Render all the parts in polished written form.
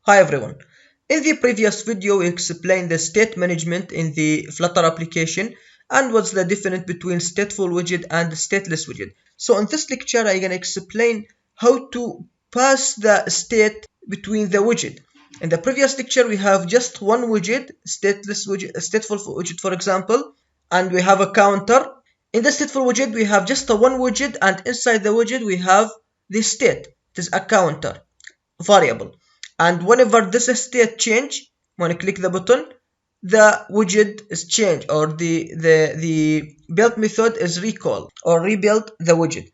Hi everyone. In the previous video we explained the state management in the Flutter application and what's the difference between stateful widget and stateless widget. So in this lecture I'm going to explain how to pass the state between the widget. In the previous lecture we have just one widget, stateless widget, stateful widget for example, and we have a counter. In the stateful widget we have just a one widget, and inside the widget we have the state. It is a counter variable, and whenever this state change, when I click the button, the widget is changed, or the build method is recall or rebuild the widget.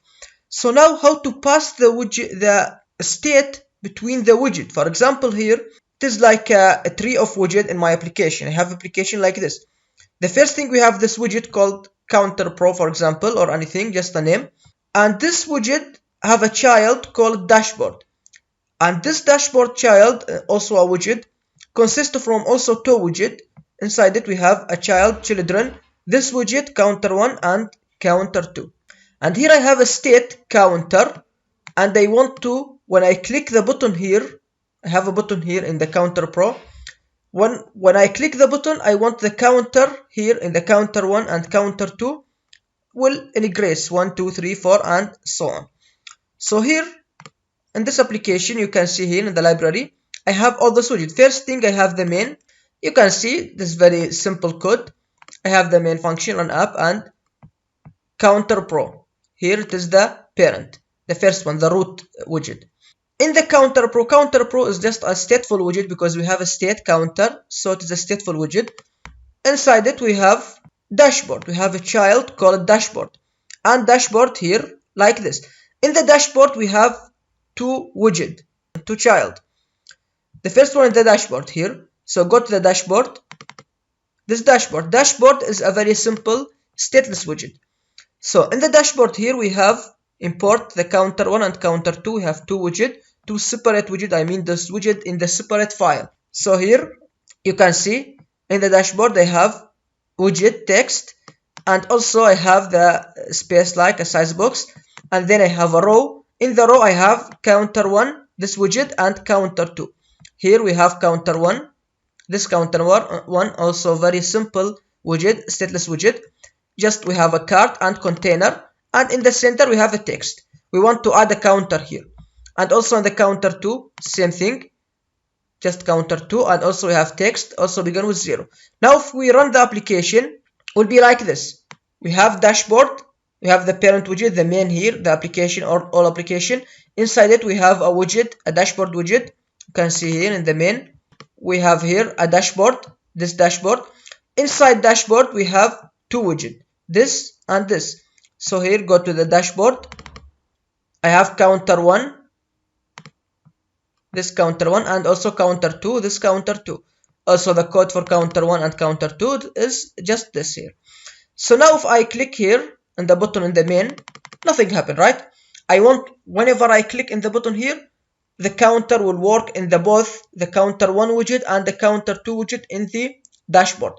So now how to pass the widget, the state between the widget. For example, here it is like a tree of widget in my application. I have application like this. The first thing, we have this widget called counter pro, for example, or anything, just a name, and this widget have a child called dashboard. And this dashboard child, also a widget, consists from also two widgets. Inside it we have a children, this widget counter1 and counter2. And here I have a state counter, and I want to, when I click the button here, I have a button here in the counter pro. When I click the button, I want the counter here in the counter1 and counter2 will increase 1, 2, 3, 4 and so on. So here in this application, you can see here in the library, I have all the widgets. First thing, I have the main. You can see this very simple code. I have the main function on app and counter pro. Here it is the parent, the first one, the root widget. In the counter pro is just a stateful widget because we have a state counter, so it is a stateful widget. Inside it we have dashboard. We have a child called dashboard, and dashboard here like this. In the dashboard we have two widget, two child. The first one is the dashboard here. So go to the dashboard. This dashboard is a very simple stateless widget. So in the dashboard here we have import the counter1 and counter2. We have two widget, two separate widget. I mean this widget in the separate file. So here you can see in the dashboard I have widget text, and also I have the space like a size box, and then I have a row. In the row I have counter1, this widget, and counter2. Here we have counter1, this counter1, also very simple widget, stateless widget. Just we have a cart and container, and in the center we have a text. We want to add a counter here, and also on the counter2 same thing, just counter2, and also we have text, also begin with 0. Now if we run the application, it will be like this. We have dashboard, we have the parent widget, the main here, the application or all application. Inside it we have a widget, a dashboard widget. You can see here in the main we have here a dashboard, this dashboard. Inside dashboard we have two widgets, this and this. So here go to the dashboard. I have counter1, this counter1, and also counter2, this counter2. Also the code for counter1 and counter2 is just this here. So now if I click here and the button in the main, nothing happened, right? I want, whenever I click in the button here, the counter will work in the both the counter1 widget and the counter2 widget in the dashboard.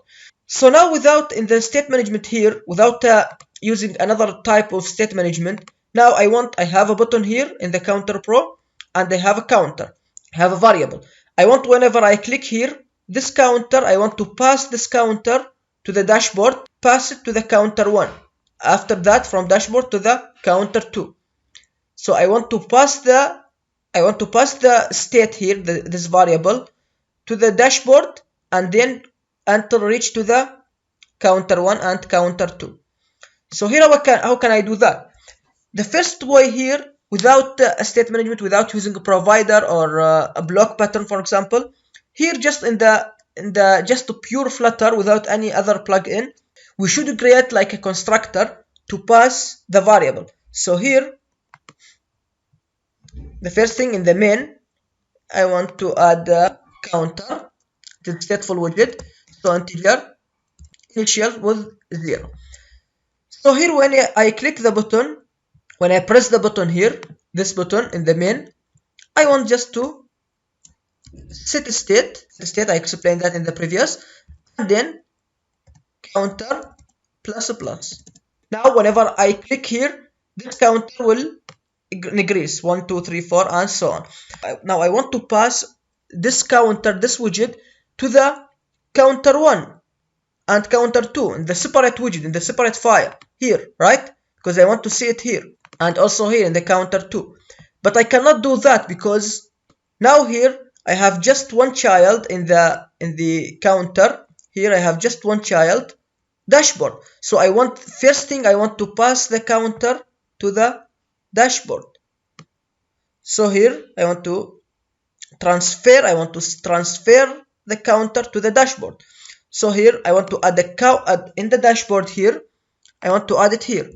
So now without in the state management here, without using another type of state management, now I have a button here in the counter pro, and I have a counter, I have a variable. I want, whenever I click here, this counter, I want to pass this counter to the dashboard, pass it to the counter1. After that, from dashboard to the counter2. So I want to pass the state here, this variable, to the dashboard, and then until reach to the counter1 and counter2. So here how can I do that? The first way here, without a state management, without using a provider or a block pattern, for example, here just in the just a pure Flutter without any other plugin, we should create like a constructor to pass the variable. So here, the first thing in the main, I want to add a counter to the stateful widget, so integer initial with 0. So here when I click the button, when I press the button here, this button in the main, I want just to set state, I explained that in the previous, and then counter plus plus. Now whenever I click here, this counter will increase 1, 2, 3, 4 and so on. Now I want to pass this counter, this widget, to the counter 1 and counter 2 in the separate widget, in the separate file here, right? Because I want to see it here and also here in the counter 2. But I cannot do that because now here I have just one child in the counter. Here I have just one child dashboard. So first thing I want to pass the counter to the dashboard. So here I want to transfer the counter to the dashboard. So here I want to add the in the dashboard here. I want to add it here,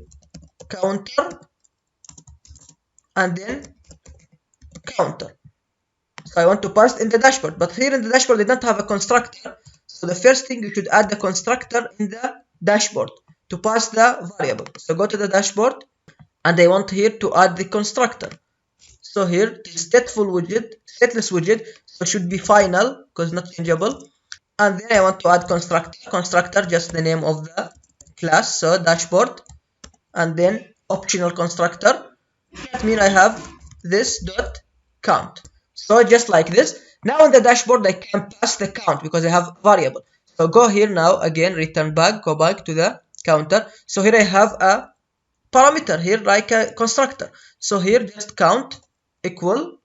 counter, and then counter. So I want to pass it in the dashboard, but here in the dashboard they don't have a constructor. So the first thing you should add the constructor in the dashboard to pass the variable. So go to the dashboard, and I want here to add the constructor. So here the stateless widget, so it should be final because not changeable. And then I want to add constructor, just the name of the class, so dashboard, and then optional constructor. That means I have this dot count. So just like this. Now in the dashboard I can pass the count because I have variable. So go here now again, return back, go back to the counter. So here I have a parameter here like a constructor. So here just count equal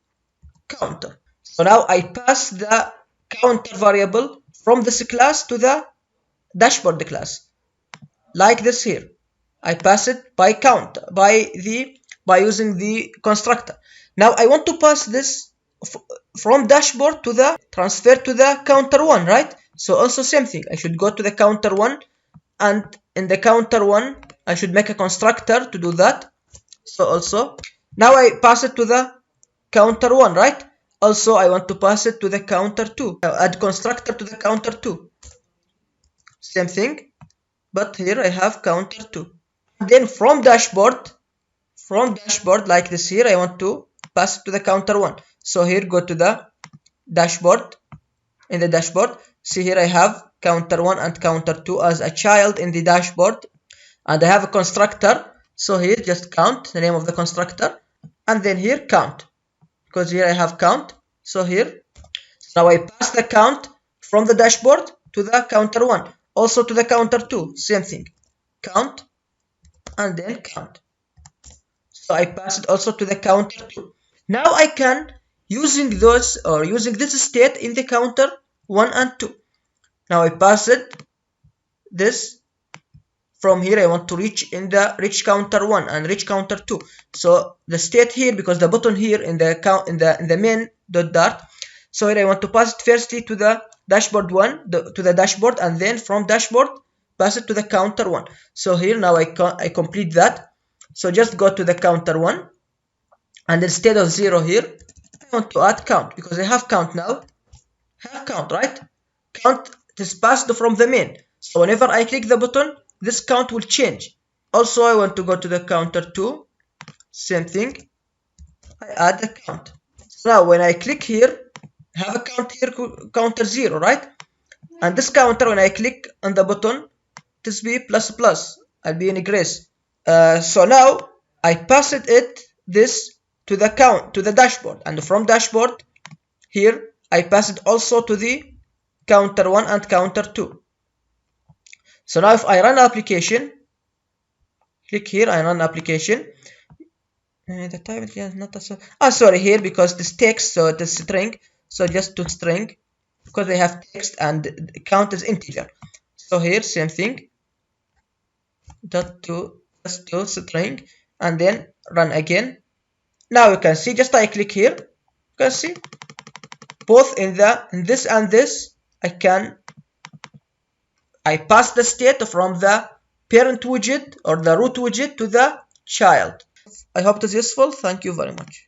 counter. So now I pass the counter variable from this class to the dashboard class, like this here. I pass it by count by using the constructor. Now I want to pass this from dashboard to the transfer to the counter 1, right? So also same thing. I should go to the counter 1, and in the counter 1 I should make a constructor to do that. So also now I pass it to the counter 1, right? Also I want to pass it to the counter 2. Add constructor to the counter 2. Same thing, but here I have counter 2. And then from dashboard like this here, I want to pass it to the counter 1. So here go to the dashboard. In the dashboard, see here I have counter 1 and counter 2 as a child in the dashboard, and I have a constructor. So here just count, the name of the constructor, and then here count, because here I have count. So here now I pass the count from the dashboard to the counter 1, also to the counter 2, same thing, count and then count. So I pass it also to the counter 2. Now I can using this state in the counter 1 and 2. Now I pass it this from here. I want to reach counter 1 and reach counter 2. So the state here, because the button here in the main dot, so here I want to pass it firstly to the dashboard 1, to the dashboard, and then from dashboard pass it to the counter 1. So here now I complete that. So just go to the counter 1, and instead of 0 here I want to add count, because I have count now. Have count, right? Count is passed from the main. So whenever I click the button, this count will change. Also I want to go to the counter 2, same thing, I add the count. So now when I click here, I have a count here, counter 0, right? And this counter, when I click on the button, this be plus plus, I'll be in grace. So now I passed this to the dashboard, and from dashboard here I pass it also to the counter 1 and counter 2. So now if I run application, click here, I run application. The type is not a sorry here, because this text, so it is string, so just to string, because they have text and count is integer. So here same thing, just to string, and then run again. Now you can see, just I click here, you can see both in this and this, I pass the state from the parent widget or the root widget to the child. I hope it is useful. Thank you very much.